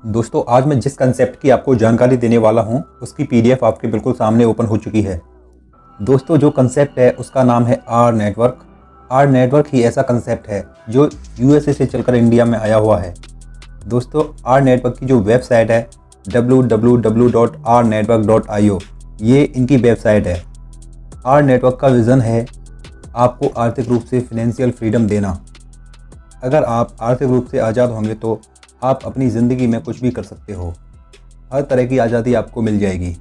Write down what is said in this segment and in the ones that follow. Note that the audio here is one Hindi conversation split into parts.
दोस्तों आज मैं जिस कंसेप्ट की आपको जानकारी देने वाला हूं उसकी पीडीएफ आपके बिल्कुल सामने ओपन हो चुकी है। दोस्तों जो कंसेप्ट है उसका नाम है आर नेटवर्क। आर नेटवर्क ही ऐसा कंसेप्ट है जो यूएसए से चलकर इंडिया में आया हुआ है। दोस्तों आर नेटवर्क की जो वेबसाइट है www.rnetwork.io ये इनकी वेबसाइट है। आर नेटवर्क का विज़न है आपको आर्थिक रूप से फिनेंशियल फ्रीडम देना। अगर आप आर्थिक रूप से आज़ाद होंगे तो आप अपनी ज़िंदगी में कुछ भी कर सकते हो। हर तरह की आज़ादी आपको मिल जाएगी।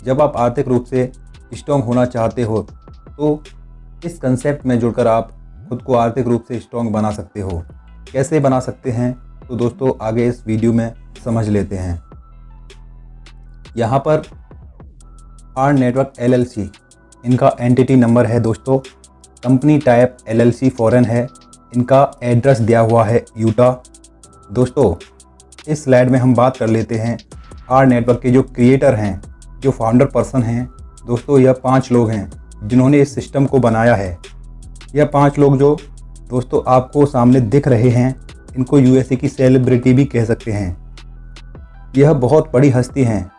जब आप आर्थिक रूप से स्ट्रॉन्ग होना चाहते हो तो इस कंसेप्ट में जुड़कर आप खुद को आर्थिक रूप से स्ट्रॉन्ग बना सकते हो। कैसे बना सकते हैं तो दोस्तों आगे इस वीडियो में समझ लेते हैं। यहाँ पर आर नेटवर्क LLC इनका एंटिटी नंबर है। दोस्तों कंपनी टाइप LLC फॉरेन है। इनका एड्रेस दिया हुआ है यूटा। दोस्तों इस स्लाइड में हम बात कर लेते हैं आर नेटवर्क के जो क्रिएटर हैं, जो फाउंडर पर्सन हैं। दोस्तों यह 5 लोग हैं जिन्होंने इस सिस्टम को बनाया है। यह 5 लोग जो दोस्तों आपको सामने दिख रहे हैं, इनको यूएसए की सेलिब्रिटी भी कह सकते हैं। यह बहुत बड़ी हस्ती हैं।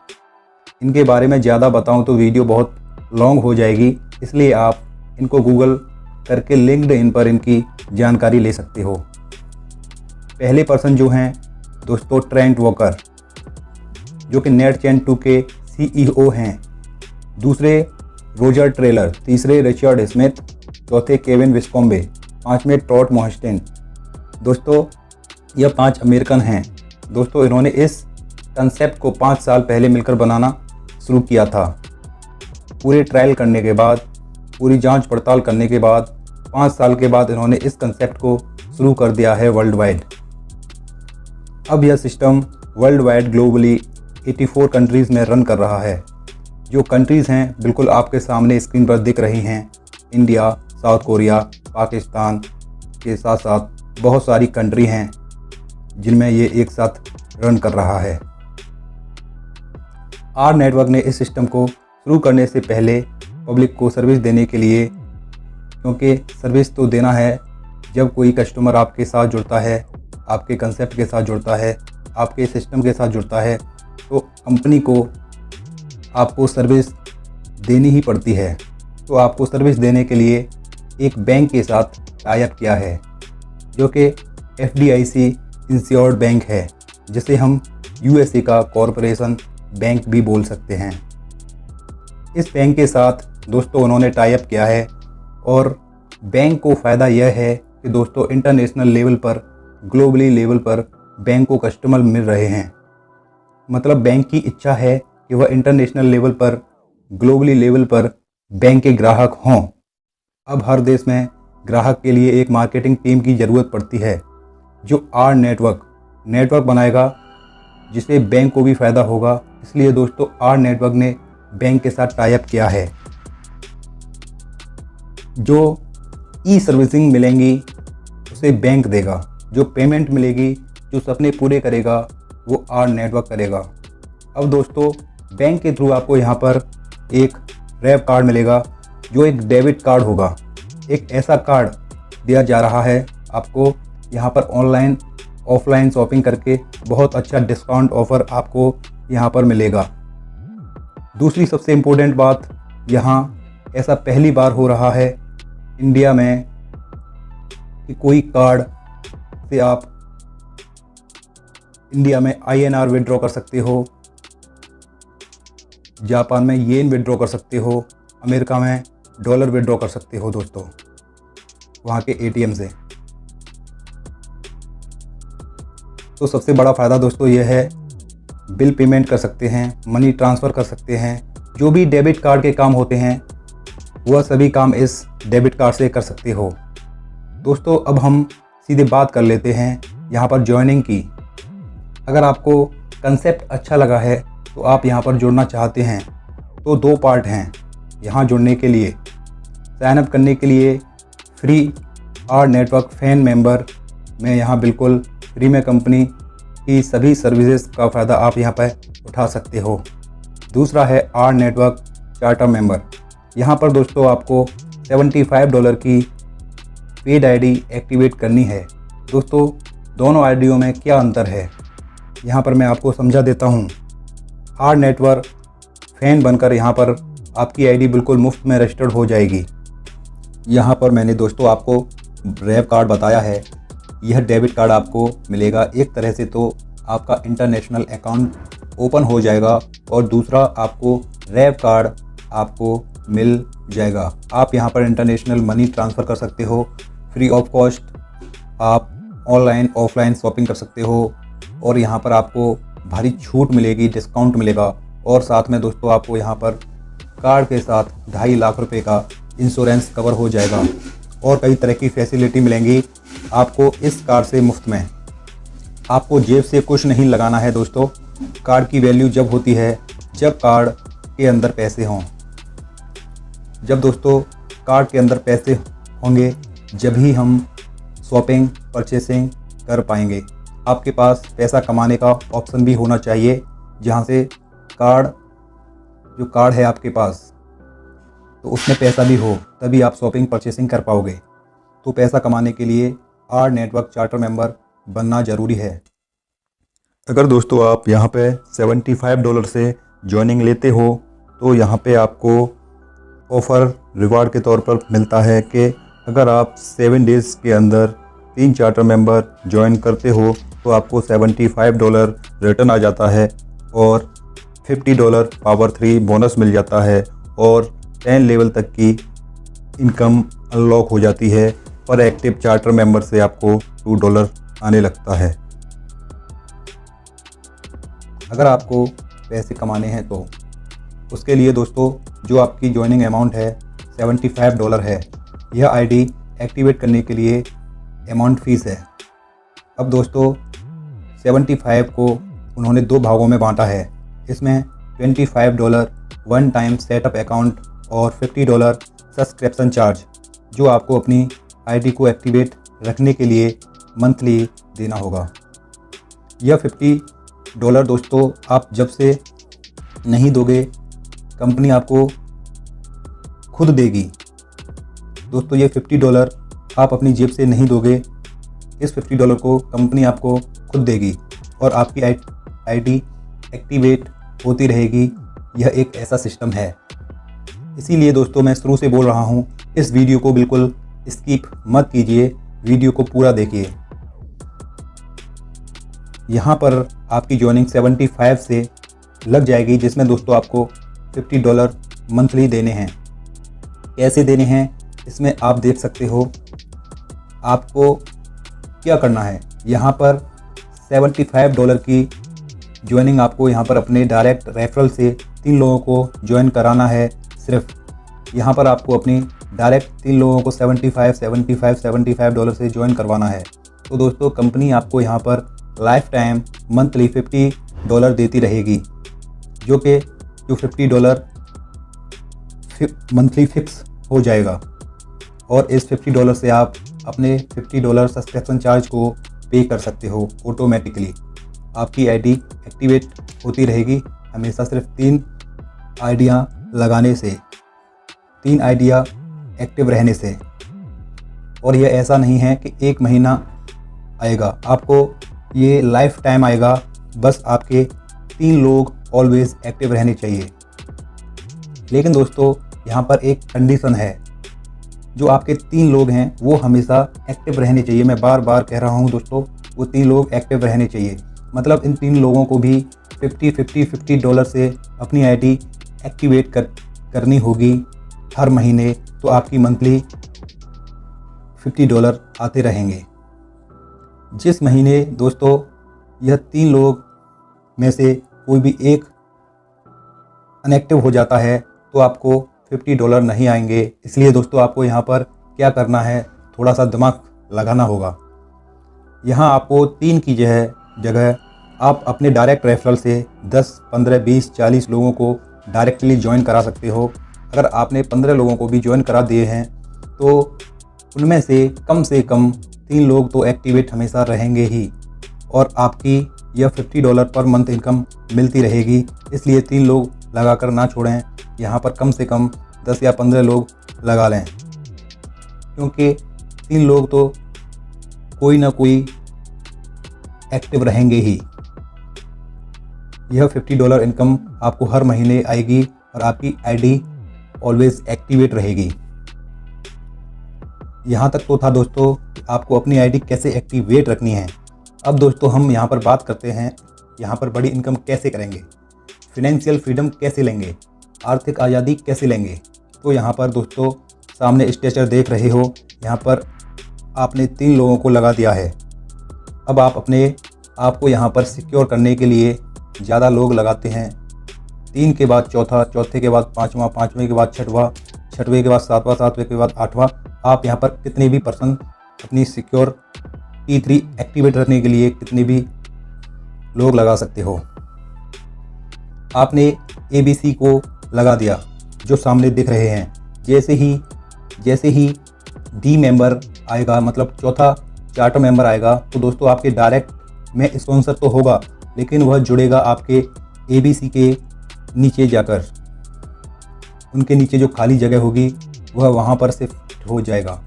इनके बारे में ज़्यादा बताऊं तो वीडियो बहुत लॉन्ग हो जाएगी, इसलिए आप इनको गूगल करके लिंक्डइन पर इनकी जानकारी ले सकते हो। पहले पर्सन जो हैं दोस्तों ट्रेंट वॉकर, जो कि नेटचेन 2 के CEO हैं। दूसरे रोजर ट्रेलर, तीसरे रिचर्ड स्मिथ, चौथे केविन विस्कोम्बे, 5वें टॉड मोहस्टेन। दोस्तों यह 5 अमेरिकन हैं। दोस्तों इन्होंने इस कंसेप्ट को 5 साल पहले मिलकर बनाना शुरू किया था। पूरे ट्रायल करने के बाद, पूरी जांच पड़ताल करने के बाद 5 साल के बाद इन्होंने इस कंसेप्ट को शुरू कर दिया है वर्ल्ड वाइड। अब यह system world wide globally 84 countries में रन कर रहा है। जो कंट्रीज़ हैं बिल्कुल आपके सामने स्क्रीन पर दिख रही हैं। इंडिया, साउथ कोरिया, पाकिस्तान के साथ साथ बहुत सारी कंट्री हैं जिनमें ये एक साथ रन कर रहा है। आर नेटवर्क ने इस सिस्टम को शुरू करने से पहले पब्लिक को सर्विस देने के लिए, क्योंकि सर्विस तो देना है जब कोई कस्टमर आपके साथ जुड़ता है, आपके कंसेप्ट के साथ जुड़ता है, आपके सिस्टम के साथ जुड़ता है, तो कंपनी को आपको सर्विस देनी ही पड़ती है। तो आपको सर्विस देने के लिए एक बैंक के साथ टाई अप किया है, जो कि FDIC इंश्योर्ड बैंक है, जिसे हम यूएसए का कॉरपोरेशन बैंक भी बोल सकते हैं। इस बैंक के साथ दोस्तों उन्होंने टाई अप किया है और बैंक को फ़ायदा यह है कि दोस्तों इंटरनेशनल लेवल पर, ग्लोबली लेवल पर बैंक को कस्टमर मिल रहे हैं। मतलब बैंक की इच्छा है कि वह इंटरनेशनल लेवल पर, ग्लोबली लेवल पर बैंक के ग्राहक हों। अब हर देश में ग्राहक के लिए एक मार्केटिंग टीम की ज़रूरत पड़ती है, जो आर नेटवर्क बनाएगा, जिससे बैंक को भी फ़ायदा होगा। इसलिए दोस्तों आर नेटवर्क ने बैंक के साथ टाई अप किया है। जो सर्विसिंग मिलेंगी उसे बैंक देगा, जो पेमेंट मिलेगी, जो सपने पूरे करेगा वो आर नेटवर्क करेगा। अब दोस्तों बैंक के थ्रू आपको यहाँ पर एक रैप कार्ड मिलेगा, जो एक डेबिट कार्ड होगा। एक ऐसा कार्ड दिया जा रहा है आपको यहाँ पर ऑनलाइन ऑफलाइन शॉपिंग करके बहुत अच्छा डिस्काउंट ऑफ़र आपको यहाँ पर मिलेगा। दूसरी सबसे इम्पोर्टेंट बात, यहाँ ऐसा पहली बार हो रहा है इंडिया में कि कोई कार्ड से आप इंडिया में INR विड्रॉ कर सकते हो, जापान में येन विड्रॉ कर सकते हो, अमेरिका में डॉलर विड्रॉ कर सकते हो दोस्तों वहाँ के ATM से। तो सबसे बड़ा फ़ायदा दोस्तों ये है, बिल पेमेंट कर सकते हैं, मनी ट्रांसफ़र कर सकते हैं। जो भी डेबिट कार्ड के काम होते हैं वह सभी काम इस डेबिट कार्ड से कर सकते हो। दोस्तों अब हम सीधे बात कर लेते हैं यहाँ पर ज्वाइनिंग की। अगर आपको कंसेप्ट अच्छा लगा है तो आप यहाँ पर जुड़ना चाहते हैं तो 2 पार्ट हैं यहाँ जुड़ने के लिए। साइन अप करने के लिए free R network fan member में यहाँ बिल्कुल फ्री में कंपनी की सभी सर्विसेज का फ़ायदा आप यहाँ पर उठा सकते हो। दूसरा है आर नेटवर्क चार्टर मेंबर। यहाँ पर दोस्तों आपको $75 की पेड आईडी एक्टिवेट करनी है। दोस्तों दोनों आईडियों में क्या अंतर है? यहाँ पर मैं आपको समझा देता हूँ। आर नेटवर्क फ़ैन बनकर यहाँ पर आपकी आईडी बिल्कुल मुफ्त में रजिस्टर्ड हो जाएगी। यहाँ पर मैंने दोस्तों आपको रैप कार्ड बताया है। यह डेबिट कार्ड आपको मिलेगा। एक तरह से तो आपका इंटरनेशनल अकाउंट ओपन हो जाएगा और दूसरा आपको रैप कार्ड आपको मिल जाएगा। आप यहाँ पर इंटरनेशनल मनी ट्रांसफ़र कर सकते हो फ्री ऑफ कॉस्ट। आप ऑनलाइन ऑफलाइन शॉपिंग कर सकते हो और यहाँ पर आपको भारी छूट मिलेगी, डिस्काउंट मिलेगा। और साथ में दोस्तों आपको यहाँ पर कार्ड के साथ 2.5 लाख रुपए का इंश्योरेंस कवर हो जाएगा और कई तरह की फैसिलिटी मिलेंगी आपको इस कार्ड से मुफ्त में। आपको जेब से कुछ नहीं लगाना है दोस्तों। कार्ड की वैल्यू जब होती है जब कार्ड के अंदर पैसे हों। जब दोस्तों कार्ड के अंदर पैसे होंगे जब ही हम शॉपिंग परचेसिंग कर पाएंगे। आपके पास पैसा कमाने का ऑप्शन भी होना चाहिए, जहां से कार्ड है आपके पास तो उसमें पैसा भी हो, तभी आप शॉपिंग परचेसिंग कर पाओगे। तो पैसा कमाने के लिए आर नेटवर्क चार्टर मेंबर बनना ज़रूरी है। अगर दोस्तों आप यहाँ पे $75 से ज्वाइनिंग लेते हो तो यहाँ पे आपको ऑफ़र रिवार्ड के तौर पर मिलता है कि अगर आप 7 डेज़ के अंदर 3 चार्टर मेंबर ज्वाइन करते हो तो आपको $75 रिटर्न आ जाता है और $50 पावर 3 बोनस मिल जाता है और 10 लेवल तक की इनकम अनलॉक हो जाती है। पर एक्टिव चार्टर मेंबर से आपको $2 आने लगता है। अगर आपको पैसे कमाने हैं तो उसके लिए दोस्तों जो आपकी ज्वाइनिंग अमाउंट है $75 है। यह आईडी एक्टिवेट करने के लिए अमाउंट फ़ीस है। अब दोस्तों 75 को उन्होंने 2 भागों में बांटा है। इसमें $25 वन टाइम सेटअप अकाउंट और $50 सब्सक्रिप्शन चार्ज जो आपको अपनी आईडी को एक्टिवेट रखने के लिए मंथली देना होगा। यह $50 दोस्तों आप जब से नहीं दोगे कंपनी आपको खुद देगी। दोस्तों ये $50 आप अपनी जेब से नहीं दोगे, इस $50 को कंपनी आपको खुद देगी और आपकी आईडी एक्टिवेट होती रहेगी। यह एक ऐसा सिस्टम है। इसीलिए दोस्तों मैं शुरू से बोल रहा हूँ, इस वीडियो को बिल्कुल स्किप मत कीजिए, वीडियो को पूरा देखिए। यहाँ पर आपकी ज्वाइनिंग 75 से लग जाएगी, जिसमें दोस्तों आपको $50 मंथली देने हैं। कैसे देने हैं इसमें आप देख सकते हो। आपको क्या करना है, यहाँ पर $75 की ज्वाइनिंग आपको यहाँ पर अपने डायरेक्ट रेफरल से 3 लोगों को ज्वाइन कराना है। सिर्फ यहाँ पर आपको अपनी डायरेक्ट 3 लोगों को $75 से ज्वाइन करवाना है। तो दोस्तों कंपनी आपको यहाँ पर लाइफ टाइम मंथली $50 देती रहेगी, जो $50 मंथली फिक्स हो जाएगा और इस $50 से आप अपने $50 सब्सक्रिप्शन चार्ज को पे कर सकते हो ऑटोमेटिकली। आपकी आईडी एक्टिवेट होती रहेगी हमेशा सिर्फ 3 आईडियाँ लगाने से, 3 आईडिया एक्टिव रहने से। और यह ऐसा नहीं है कि 1 महीना आएगा, आपको ये लाइफ टाइम आएगा। बस आपके 3 लोग ऑलवेज एक्टिव रहने चाहिए। लेकिन दोस्तों यहाँ पर एक कंडीशन है, जो आपके 3 लोग हैं वो हमेशा एक्टिव रहने चाहिए। मैं बार बार कह रहा हूँ दोस्तों, वो 3 लोग एक्टिव रहने चाहिए। मतलब इन 3 लोगों को भी $50 से अपनी आईडी एक्टिवेट करनी होगी हर महीने, तो आपकी मंथली $50 आते रहेंगे। जिस महीने दोस्तों यह 3 लोग में से कोई भी एक अनएक्टिव हो जाता है तो आपको $50 नहीं आएंगे। इसलिए दोस्तों आपको यहाँ पर क्या करना है, थोड़ा सा दिमाग लगाना होगा। यहाँ आपको 3 की जगह आप अपने डायरेक्ट रेफरल से 10, 15, 20, 40 लोगों को डायरेक्टली ज्वाइन करा सकते हो। अगर आपने 15 लोगों को भी ज्वाइन करा दिए हैं तो उनमें से कम 3 लोग तो एक्टिवेट हमेशा रहेंगे ही और आपकी यह $50 पर मंथ इनकम मिलती रहेगी। इसलिए 3 लोग लगाकर ना छोड़ें, यहाँ पर कम से कम 10 या 15 लोग लगा लें, क्योंकि 3 लोग तो कोई ना कोई एक्टिव रहेंगे ही। यह $50 इनकम आपको हर महीने आएगी और आपकी आईडी ऑलवेज एक्टिवेट रहेगी। यहाँ तक तो था दोस्तों कि आपको अपनी आईडी कैसे एक्टिवेट रखनी है। अब दोस्तों हम यहाँ पर बात करते हैं यहाँ पर बड़ी इनकम कैसे करेंगे, फिनेंशियल फ्रीडम कैसे लेंगे, आर्थिक आज़ादी कैसे लेंगे। तो यहाँ पर दोस्तों सामने स्ट्रेचर देख रहे हो, यहाँ पर आपने 3 लोगों को लगा दिया है। अब आप अपने आप को यहाँ पर सिक्योर करने के लिए ज़्यादा लोग लगाते हैं। 3 के बाद चौथा, चौथे के बाद 5वां, 5वें के बाद 6वां, 6वें के बाद 7वां, 7वें के बाद 8वां। आप यहाँ पर कितने भी पर्सन अपनी सिक्योर T3 एक्टिवेट रखने के लिए कितने भी लोग लगा सकते हो। आपने ABC को लगा दिया जो सामने दिख रहे हैं। जैसे ही D मेंबर आएगा, मतलब चौथा चार्टर मेंबर आएगा, तो दोस्तों आपके डायरेक्ट में स्पॉन्सर तो होगा, लेकिन वह जुड़ेगा आपके ABC के नीचे जाकर। उनके नीचे जो खाली जगह होगी वह वहाँ पर शिफ्ट हो जाएगा।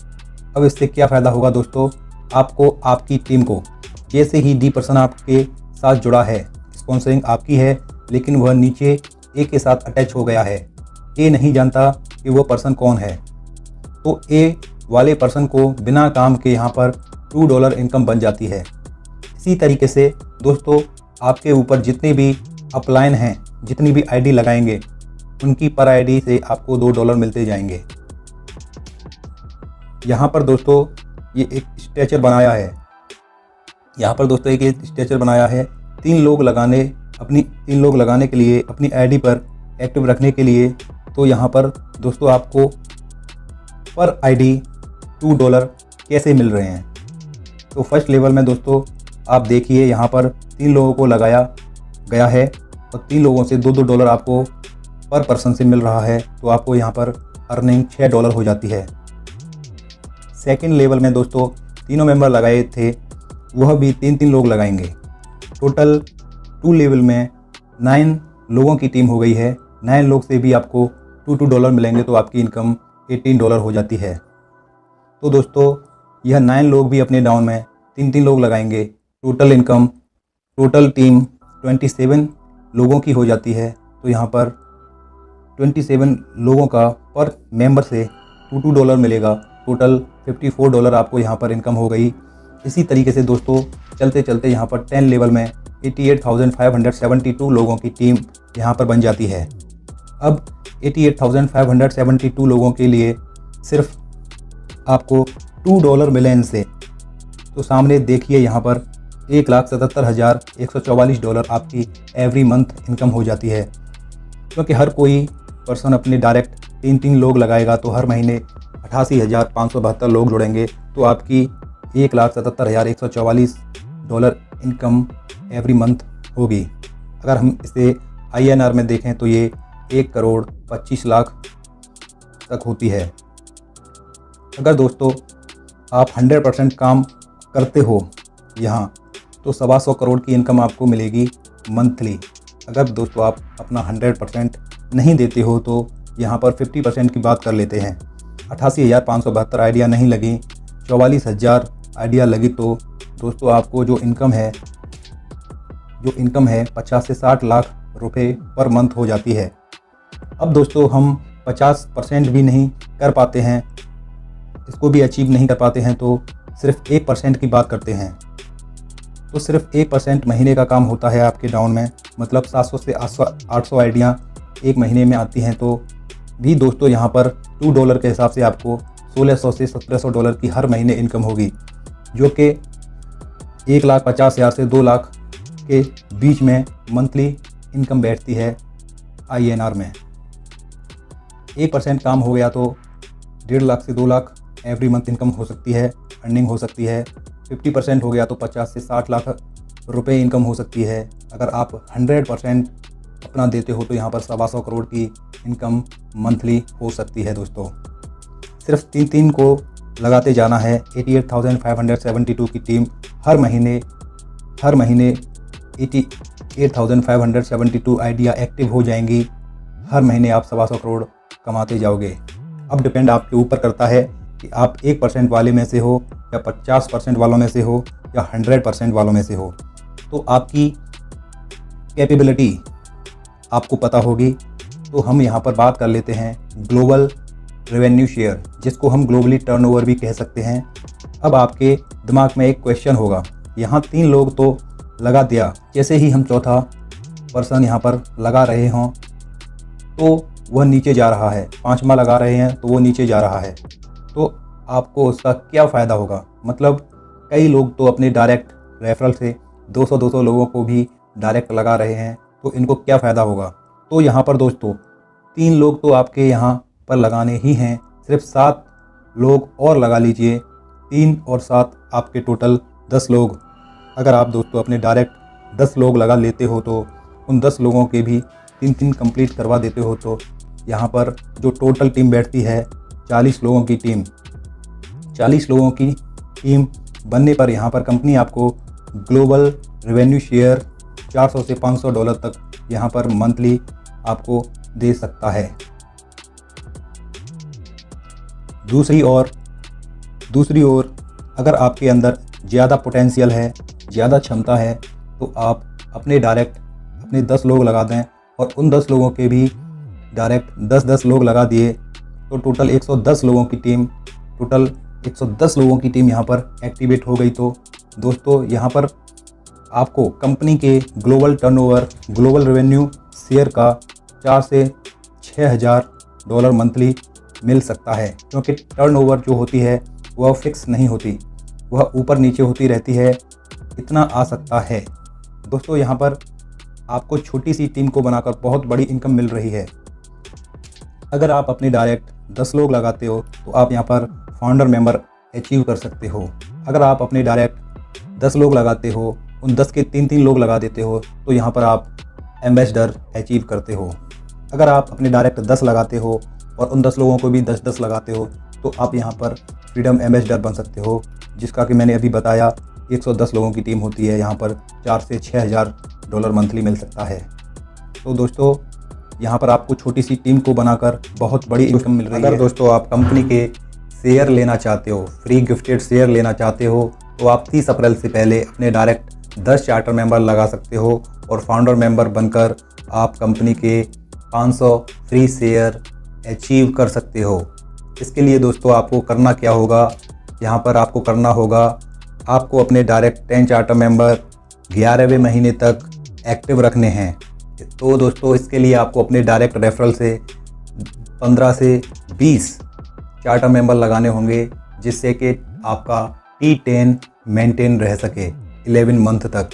अब इससे क्या फ़ायदा होगा दोस्तों, आपको आपकी टीम को, जैसे ही D पर्सन आपके साथ जुड़ा है, स्पॉन्सरिंग आपकी है, लेकिन वह नीचे A के साथ अटैच हो गया है। A नहीं जानता कि वो पर्सन कौन है, तो A वाले पर्सन को बिना काम के यहाँ पर $2 इनकम बन जाती है। इसी तरीके से दोस्तों आपके ऊपर जितने भी अपलाइन हैं, जितनी भी आईडी लगाएंगे, उनकी पर आईडी से आपको $2 मिलते जाएंगे। यहाँ पर दोस्तों ये एक स्ट्रेचर बनाया है, यहाँ पर दोस्तों एक स्ट्रेचर बनाया है 3 लोग लगाने के लिए, अपनी आईडी पर एक्टिव रखने के लिए। तो यहाँ पर दोस्तों आपको पर आईडी $2 कैसे मिल रहे हैं। तो फर्स्ट लेवल में दोस्तों आप देखिए, यहाँ पर 3 लोगों को लगाया गया है और 3 लोगों से $2 आपको पर पर्सन से मिल रहा है। तो आपको यहाँ पर अर्निंग $6 हो जाती है। सेकंड लेवल में दोस्तों तीनों मेंबर लगाए थे, वह भी 3-3 लोग लगाएंगे। टोटल 2 लेवल में 9 लोगों की टीम हो गई है। 9 लोग से भी आपको $2 मिलेंगे, तो आपकी इनकम $18 हो जाती है। तो दोस्तों यह 9 लोग भी अपने डाउन में 3-3 लोग लगाएंगे। टोटल टीम 27 लोगों की हो जाती है। तो यहाँ पर 27 लोगों का पर मेंबर से $2 मिलेगा। टोटल $54 आपको यहाँ पर इनकम हो गई। इसी तरीके से दोस्तों चलते चलते यहाँ पर 10 लेवल में 88,572 लोगों की टीम यहाँ पर बन जाती है। अब 88,572 लोगों के लिए सिर्फ आपको $2 मिले इनसे। तो सामने देखिए यहाँ पर $1,77,144 आपकी एवरी मंथ इनकम हो जाती है। क्योंकि हर कोई पर्सन अपने डायरेक्ट 3-3 लोग लगाएगा, तो हर महीने 88,572 लोग जुड़ेंगे, तो आपकी $1,77,144 इनकम एवरी मंथ होगी। अगर हम इसे INR में देखें तो ये 1,25,00,000 तक होती है। अगर दोस्तों आप 100% काम करते हो यहाँ, तो 125 करोड़ की इनकम आपको मिलेगी मंथली। अगर दोस्तों आप अपना 100% नहीं देते हो, तो यहाँ पर 50% की बात कर लेते हैं। 88,572 आइडिया नहीं लगी, 44,000 आइडिया लगी, तो दोस्तों आपको जो इनकम है 50 से 60 लाख रुपए पर मंथ हो जाती है। अब दोस्तों हम 50% भी नहीं कर पाते हैं, इसको भी अचीव नहीं कर पाते हैं, तो सिर्फ 1% की बात करते हैं। तो सिर्फ 1% महीने का काम होता है आपके डाउन में, मतलब 700 से 800 आइडिया एक महीने में आती हैं। तो भी दोस्तों यहाँ पर $2 के हिसाब से आपको $1,600 से $1,700 की हर महीने इनकम होगी, जो कि 1,50,000 से 2 लाख के बीच में मंथली इनकम बैठती है INR में। 1% काम हो गया तो 1.5 लाख से 2 लाख एवरी मंथ इनकम हो सकती है, अर्निंग हो सकती है। 50% हो गया तो 50 से 60 लाख रुपए इनकम हो सकती है। अगर आप 100% अपना देते हो तो यहाँ पर 125 करोड़ की इनकम मंथली हो सकती है। दोस्तों सिर्फ 3-3 को लगाते जाना है। 88,572 की टीम हर महीने 88,572 आइडिया एक्टिव हो जाएंगी। हर महीने आप 125 करोड़ कमाते जाओगे। अब डिपेंड आपके ऊपर करता है कि आप 1% वाले में से हो या 50% वालों में से हो या 100% वालों में से हो। तो आपकी कैपेबिलिटी आपको पता होगी। तो हम यहाँ पर बात कर लेते हैं ग्लोबल रेवेन्यू शेयर, जिसको हम ग्लोबली टर्नओवर भी कह सकते हैं। अब आपके दिमाग में एक क्वेश्चन होगा, यहाँ 3 लोग तो लगा दिया, जैसे ही हम चौथा पर्सन यहाँ पर लगा रहे हों तो वह नीचे जा रहा है, 5वां लगा रहे हैं तो वो नीचे जा रहा है, तो आपको उसका क्या फ़ायदा होगा। मतलब कई लोग तो अपने डायरेक्ट रेफरल से 200-200 लोगों को भी डायरेक्ट लगा रहे हैं, तो इनको क्या फ़ायदा होगा। तो यहाँ पर दोस्तों 3 लोग तो आपके यहाँ पर लगाने ही हैं, सिर्फ 7 लोग और लगा लीजिए। 3 और 7 आपके टोटल 10 लोग। अगर आप दोस्तों अपने डायरेक्ट 10 लोग लगा लेते हो तो उन 10 लोगों के भी 3-3 कंप्लीट करवा देते हो, तो यहाँ पर जो टोटल टीम बैठती है 40 लोगों की टीम। 40 लोगों की टीम बनने पर यहाँ पर कंपनी आपको ग्लोबल रेवेन्यू शेयर $400 से $500 तक यहाँ पर मंथली आपको दे सकता है। दूसरी ओर अगर आपके अंदर ज़्यादा पोटेंशियल है, ज़्यादा क्षमता है, तो आप अपने डायरेक्ट अपने 10 लोग लगा दें और उन 10 लोगों के भी डायरेक्ट 10-10 लोग लगा दिए, तो टोटल 110 लोगों की टीम यहाँ पर एक्टिवेट हो गई। तो दोस्तों यहाँ पर आपको कंपनी के global turnover, global revenue share का $4,000 से $6,000 मंथली मिल सकता है, क्योंकि टर्नओवर जो होती है वह फिक्स नहीं होती, वह ऊपर नीचे होती रहती है, इतना आ सकता है। दोस्तों यहाँ पर आपको छोटी सी टीम को बनाकर बहुत बड़ी इनकम मिल रही है। अगर आप अपने डायरेक्ट 10 लोग लगाते हो तो आप यहाँ पर फाउंडर मेंबर अचीव कर सकते हो। अगर आप अपने डायरेक्ट 10 लोग लगाते हो, उन 10 के 3-3 लोग लगा देते हो, तो यहाँ पर आप एम्बेसडर अचीव करते हो। अगर आप अपने डायरेक्ट 10 लगाते हो और उन 10 लोगों को भी 10-10 लगाते हो, तो आप यहाँ पर फ्रीडम एम्बेसडर बन सकते हो, जिसका कि मैंने अभी बताया 110 लोगों की टीम होती है। यहाँ पर $4,000 से $6,000 मंथली मिल सकता है। तो दोस्तों यहाँ पर आपको छोटी सी टीम को बनाकर बहुत बड़ी इनकम मिल रही है। अगर दोस्तों आप कंपनी के शेयर लेना चाहते हो, फ्री गिफ्टेड शेयर लेना चाहते हो, तो आप 30 अप्रैल से पहले अपने डायरेक्ट 10 चार्टर मेंबर लगा सकते हो और फाउंडर मेंबर बनकर आप कंपनी के 500 फ्री शेयर अचीव कर सकते हो। इसके लिए दोस्तों आपको करना क्या होगा, यहाँ पर आपको करना होगा, आपको अपने डायरेक्ट 10 चार्टर मेंबर 11वें महीने तक एक्टिव रखने हैं। तो दोस्तों इसके लिए आपको अपने डायरेक्ट रेफरल से 15 से 20 चार्टर मेंबर लगाने होंगे, जिससे कि आपका T10 मेंटेन रह सके 11 मंथ तक।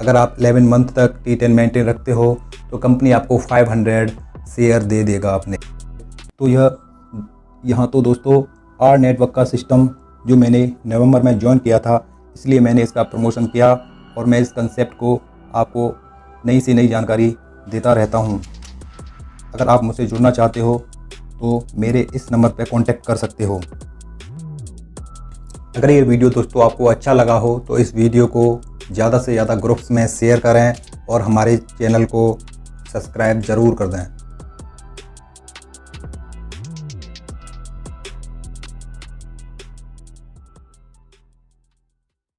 अगर आप 11 मंथ तक T10 मेंटेन रखते हो तो कंपनी आपको 500 शेयर दे देगा अपने। तो यहाँ तो दोस्तों आर नेटवर्क का सिस्टम जो मैंने नवंबर में ज्वाइन किया था, इसलिए मैंने इसका प्रमोशन किया और मैं इस कंसेप्ट को आपको नई से नई जानकारी देता रहता हूँ। अगर आप मुझसे जुड़ना चाहते हो तो मेरे इस नंबर पर कांटेक्ट कर सकते हो। अगर ये वीडियो दोस्तों आपको अच्छा लगा हो तो इस वीडियो को ज़्यादा से ज़्यादा ग्रुप्स में शेयर करें और हमारे चैनल को सब्सक्राइब ज़रूर कर दें।